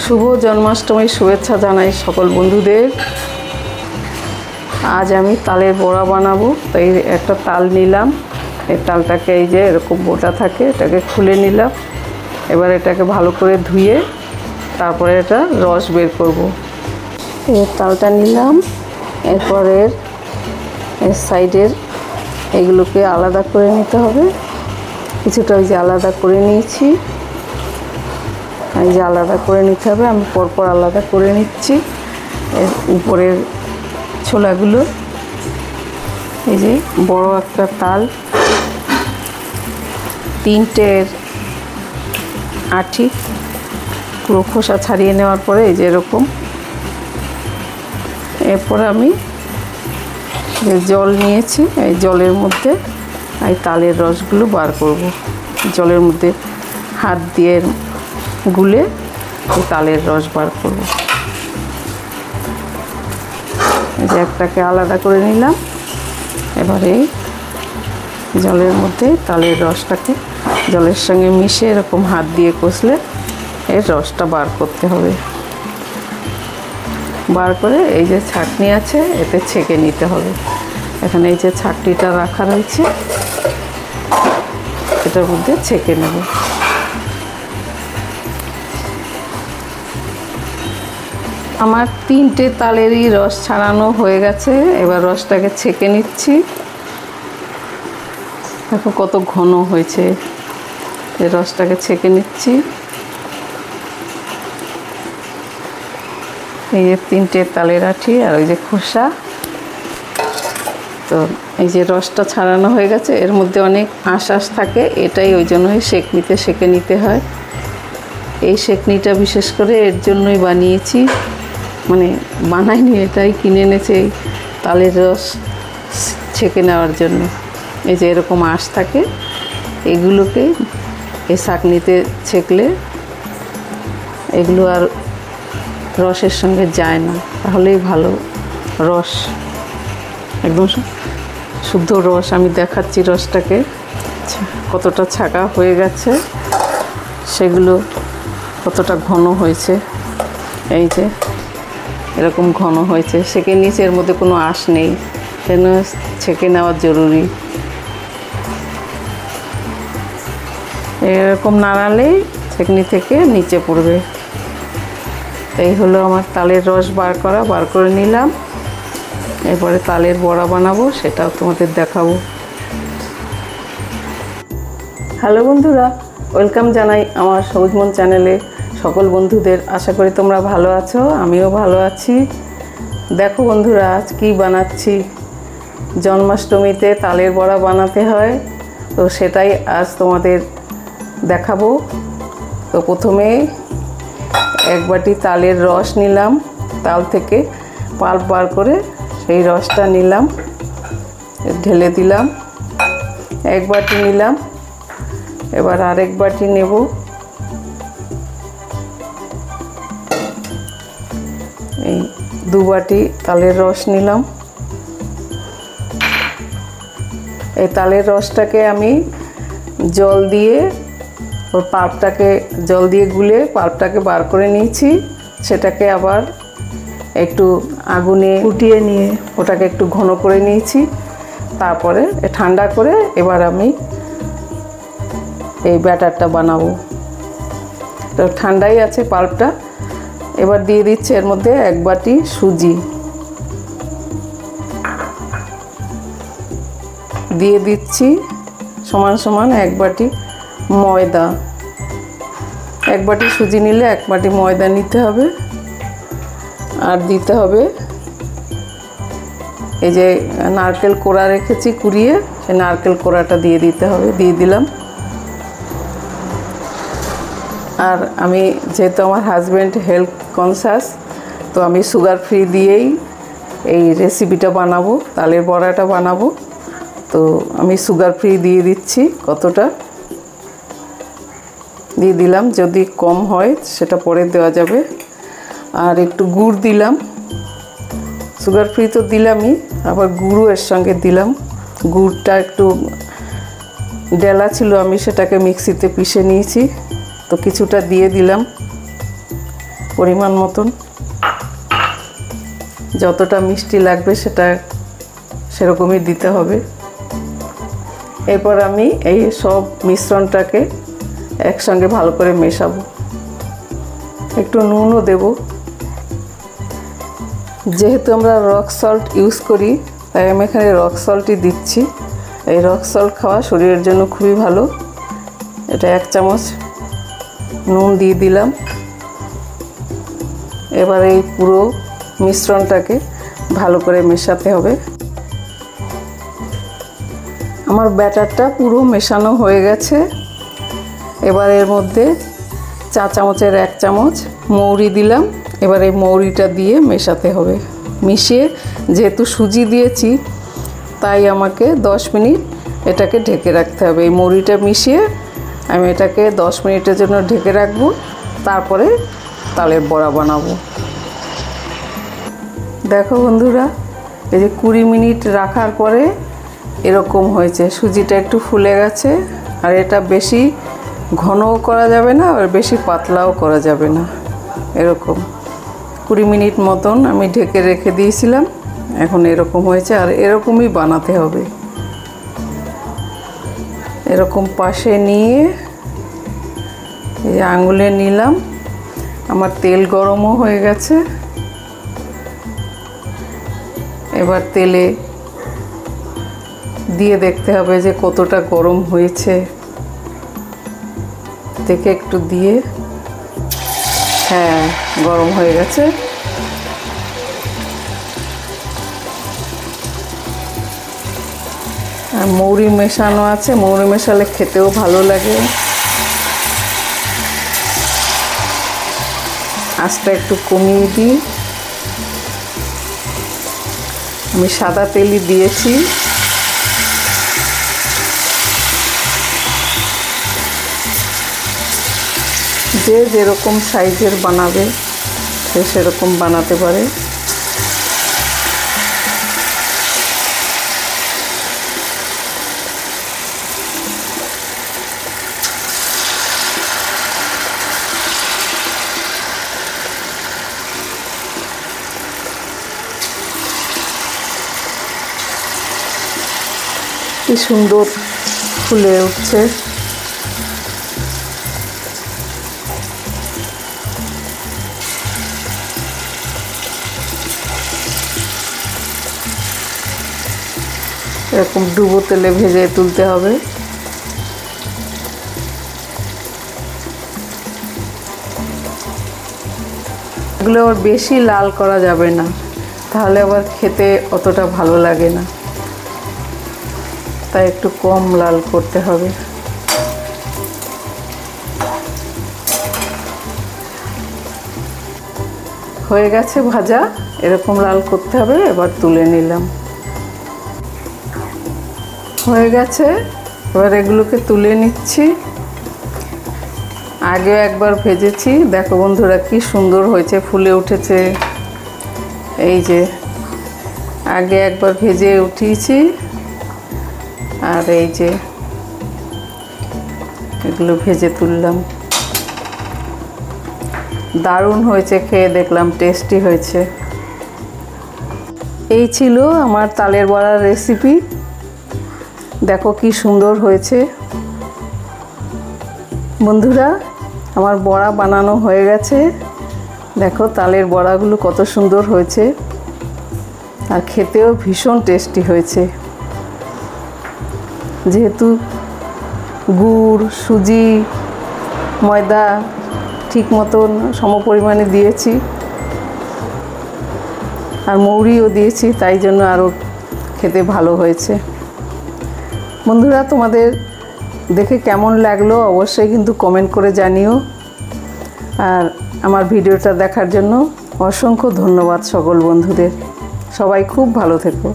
শুভ জন্মাষ্টমীর শুভেচ্ছা জানাই সকল বন্ধুদের। আজ আমি তালের বড়া বানাবো। তাই একটা তাল নিলাম, এই তালটাকে এই যে এরকম মোটা থাকে, এটাকে খুলে নিলাম। এবার এটাকে ভালো করে ধুয়ে তারপরে এটা রস বের করব। এই তালটা নিলাম, এরপরে এর সাইডের এগুলোকে আলাদা করে নিতে হবে। কিছুটা ওই যে আলাদা করে নিয়েছি, এই যে আলাদা করে নিতে হবে। আমি পরপর আলাদা করে নিচ্ছি। এর উপরের ছোলাগুলো, এই যে বড় একটা তাল, তিনটের আঁটি পুরো খোসা ছাড়িয়ে নেওয়ার পরে এই যে এরকম। এরপর আমি যে জল নিয়েছি, এই জলের মধ্যে এই তালের রসগুলো বার করব। জলের মধ্যে হাত দিয়ে গুলে এই তালের রস বার করব। এই যে একটাকে আলাদা করে নিলাম। এবারে জলের মধ্যে তালের রসটাকে জলের সঙ্গে মিশিয়ে এরকম হাত দিয়ে কষলে এর রসটা বার করতে হবে। বার করে এই যে ছাঁকনি আছে এতে ছেঁকে নিতে হবে। এখানে এই যে ছাঁকনিটা রাখা রয়েছে, এটার মধ্যে ছেঁকে নেব। আমার তিনটে তালেরই রস ছাড়ানো হয়ে গেছে। এবার রসটাকে ছেঁকে নিচ্ছি। দেখো কত ঘন হয়েছে। এই রসটাকে ছেঁকে নিচ্ছি। এই যে তিনটে তালের আঁটি আর ওই যে খোসা। তো এই যে রসটা ছাড়ানো হয়ে গেছে। এর মধ্যে অনেক আঁশ থাকে, এটাই ওই জন্যই সেঁকে নিতে হয়। এই সেঁকনিটা বিশেষ করে এর জন্যই বানিয়েছি, মানে বানাইনি, এটাই কিনে এনেছে এই তালের রস ছেঁকে নেওয়ার জন্য। এই যে এরকম আঁশ থাকে, এগুলোকে এই ছাঁকনিতে ছেঁকলে এগুলো আর রসের সঙ্গে যায় না, তাহলেই ভালো রস, একদম শুদ্ধ রস। আমি দেখাচ্ছি রসটাকে কতটা ছাঁকা হয়ে গেছে, সেগুলো কতটা ঘন হয়েছে। এই যে এরকম ঘন হয়েছে, সেঁকে নিচে, এর মধ্যে কোনো আঁশ নেই, কেন ছেঁকে নেওয়া জরুরি। এরকম নাড়ালেই ছেঁকনি থেকে নিচে পড়বে। এই হলো আমার তালের রস বার করে নিলাম। এরপরে তালের বড়া বানাবো, সেটাও তোমাদের দেখাবো। হ্যালো বন্ধুরা, ওয়েলকাম জানাই আমার সবুজ মন চ্যানেলে সকল বন্ধুদের। আশা করি তোমরা ভালো আছো, আমিও ভালো আছি। দেখো বন্ধুরা, আজ কী বানাচ্ছি। জন্মাষ্টমীতে তালের বড়া বানাতে হয়, তো সেটাই আজ তোমাদের দেখাবো। তো প্রথমে এক বাটি তালের রস নিলাম, তাল থেকে পাল্প বার করে সেই রসটা নিলাম, ঢেলে দিলাম। এক বাটি নিলাম, এবার আরেক বাটি নেব। এই দু বাটি তালের রস নিলাম। এই তালের রসটাকে আমি জল দিয়ে ওর পাল্পটাকে জল দিয়ে গুলে পাল্পটাকে বার করে নিয়েছি। সেটাকে আবার একটু আগুনে ফুটিয়ে নিয়ে ওটাকে একটু ঘন করে নিয়েছি। তারপরে ঠান্ডা করে এবার আমি এই ব্যাটারটা বানাবো। তো ঠান্ডাই আছে পাল্পটা। এবার দিয়ে দিচ্ছি এর মধ্যে এক বাটি সুজি, দিয়ে দিচ্ছি সমান সমান এক বাটি ময়দা। এক বাটি সুজি নিলে এক বাটি ময়দা নিতে হবে। আর দিতে হবে এই যে নারকেল কোড়া রেখেছি কুড়িয়ে, সেই নারকেল কোড়াটা দিয়ে দিতে হবে, দিয়ে দিলাম। আর আমি যেহেতু আমার হাজব্যান্ড হেলথ কনসাস, তো আমি সুগার ফ্রি দিয়েই এই রেসিপিটা বানাবো, তালের বড়াটা বানাবো। তো আমি সুগার ফ্রি দিয়ে দিচ্ছি, কতটা দিয়ে দিলাম। যদি কম হয় সেটা পরে দেওয়া যাবে। আর একটু গুড় দিলাম, সুগার ফ্রি তো দিলামই, আবার গুঁড়ো এর সঙ্গে দিলাম। গুড়টা একটু ডেলা ছিল, আমি সেটাকে মিক্সিতে পিষে নিয়েছি, তো কিছুটা দিয়ে দিলাম। পরিমাণ মতন, যতটা মিষ্টি লাগবে সেটা সেরকমই দিতে হবে। এরপর আমি এই সব মিশ্রণটাকে একসঙ্গে ভালো করে মেশাবো। একটু নুনও দেব, যেহেতু আমরা রক সল্ট ইউজ করি তাই আমি এখানে রক সল্টই দিচ্ছি। এই রক সল্ট খাওয়া শরীরের জন্য খুবই ভালো। এটা 1 চামচ নুন দিয়ে দিলাম। এবার এই পুরো মিশ্রণটাকে ভালো করে মেশাতে হবে। আমার ব্যাটারটা পুরো মেশানো হয়ে গেছে। এবার এর মধ্যে 4 চামচের 1 চামচ মৌরি দিলাম। এবার এই মৌরিটা দিয়ে মেশাতে হবে। মিশিয়ে, যেহেতু সুজি দিয়েছি তাই আমাকে 10 মিনিট এটাকে ঢেকে রাখতে হবে। এই মৌরিটা মিশিয়ে আমি এটাকে 10 মিনিটের জন্য ঢেকে রাখবো, তারপরে তালের বড়া বানাবো। দেখো বন্ধুরা, এই যে 20 মিনিট রাখার পরে এরকম হয়েছে। সুজিটা একটু ফুলে গেছে। আর এটা বেশি ঘনও করা যাবে না, আর বেশি পাতলাও করা যাবে না। এরকম 20 মিনিট মতন আমি ঢেকে রেখে দিয়েছিলাম। এখন এরকম হয়েছে, আর এরকমই বানাতে হবে। এরকম পাশে নিয়ে এই আঙুলে নিলাম। আমার তেল গরমও হয়ে গেছে। এবার তেলে দিয়ে দেখতে হবে যে কতটা গরম হয়েছে। দেখে একটু দিয়ে, হ্যাঁ গরম হয়ে গেছে। আর মৌরি মেশানো আছে, মৌরি মেশালে খেতেও ভালো লাগে। আঁচটা একটু কমিয়ে দিই। আমি সাদা তেলই দিয়েছি। যে যেরকম সাইজের বানাবে সে সেরকম বানাতে পারে। কি সুন্দর ফুলে উঠছে। এরকম ডুবো তেলে ভেজে তুলতে হবে। এগুলো আবার বেশি লাল করা যাবে না, তাহলে আবার খেতে অতটা ভালো লাগে না। তাই একটু কম লাল করতে হবে। হয়ে গেছে ভাজা, এরকম লাল করতে হবে। এবার তুলে নিলাম। হয়ে গেছে, এবার এগুলোকে তুলে নিচ্ছি। আগেও একবার ভেজেছি, দেখো বন্ধুরা কি সুন্দর হয়েছে, ফুলে উঠেছে। এই যে আগে একবার ভেজে উঠিয়েছি, আর এই যে এগুলো ভেজে তুললাম। দারুণ হয়েছে, খেয়ে দেখলাম টেস্টি হয়েছে। এই ছিল আমার তালের বড়ার রেসিপি। দেখো কি সুন্দর হয়েছে। বন্ধুরা, আমার বড়া বানানো হয়ে গেছে। দেখো তালের বড়াগুলো কত সুন্দর হয়েছে, আর খেতেও ভীষণ টেস্টি হয়েছে। যেহেতু গুড়, সুজি, ময়দা ঠিক মতন সমপরিমাণে দিয়েছি, আর মৌরিও দিয়েছি, তাই জন্য আরও খেতে ভালো হয়েছে। বন্ধুরা, তোমাদের দেখে কেমন লাগলো অবশ্যই কিন্তু কমেন্ট করে জানিও। আর আমার ভিডিওটা দেখার জন্য অসংখ্য ধন্যবাদ সকল বন্ধুদের। সবাই খুব ভালো থেকো।